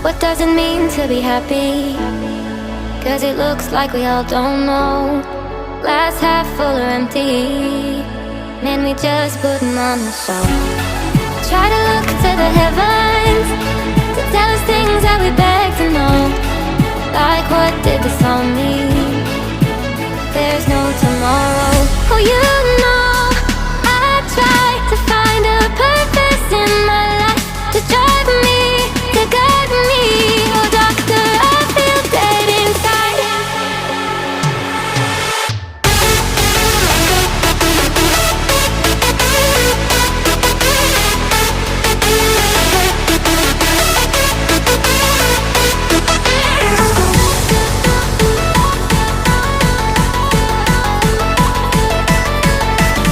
What does it mean to be happy? Cause it looks like we all don't know. Glass half full or empty. Man, we just putting on a show. Try to look to the heavens to tell us things that we beg to know. Like what did this all mean? There's no tomorrow. Oh, you know I try to find a purpose in my life to drive me, to guide me. Oh, doctor, I feel dead inside.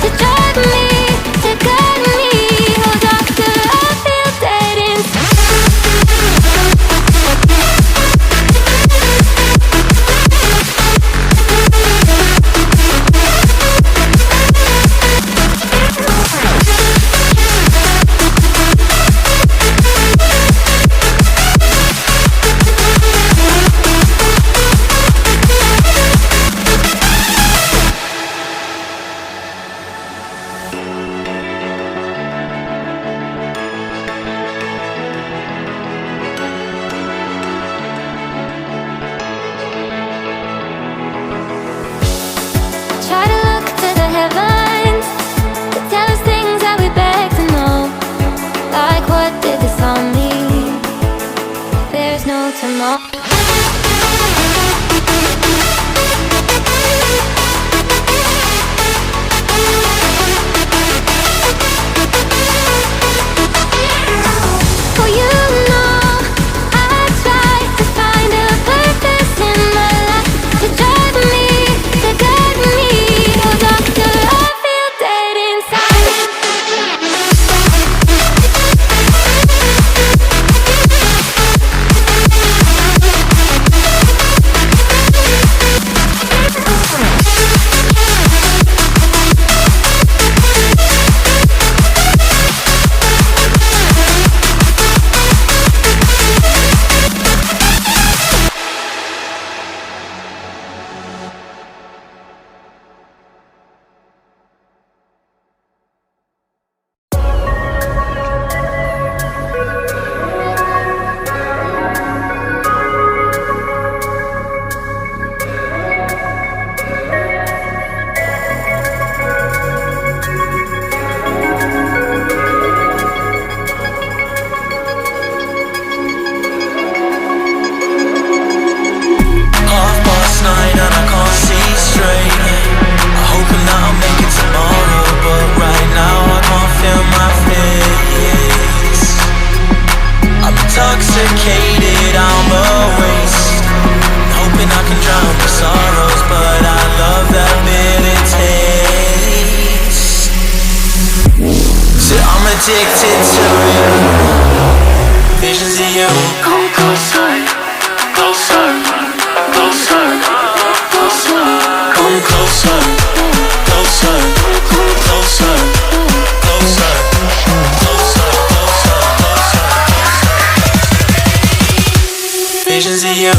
To drive me, to guide me. Oh, doctor, I feel dead inside. Try to look to the heavens to tell us things that we beg to know. Like what did this all mean? There's no tomorrow. Oh, you know I try to find a purpose in my life to drive me, to guide me. Oh, doctor, I feel dead inside. Intoxicated, I'm a waste. Hoping I can drown my sorrows, but I love that bitter taste. So I'm addicted to you. Visions of you. Come closer, closer, closer, closer. Come closer, closer, closer, closer, closer, closer, closer. Visions of you.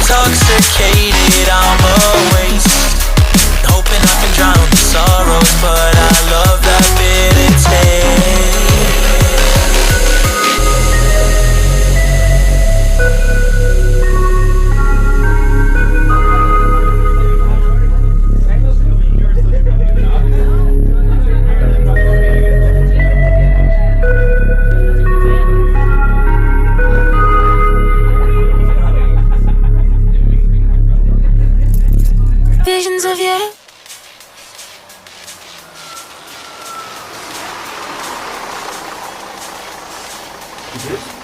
Intoxicated, I'm a waste. Hoping I can drown the sorrows, but I love that bitter visions of you. gideceğiz.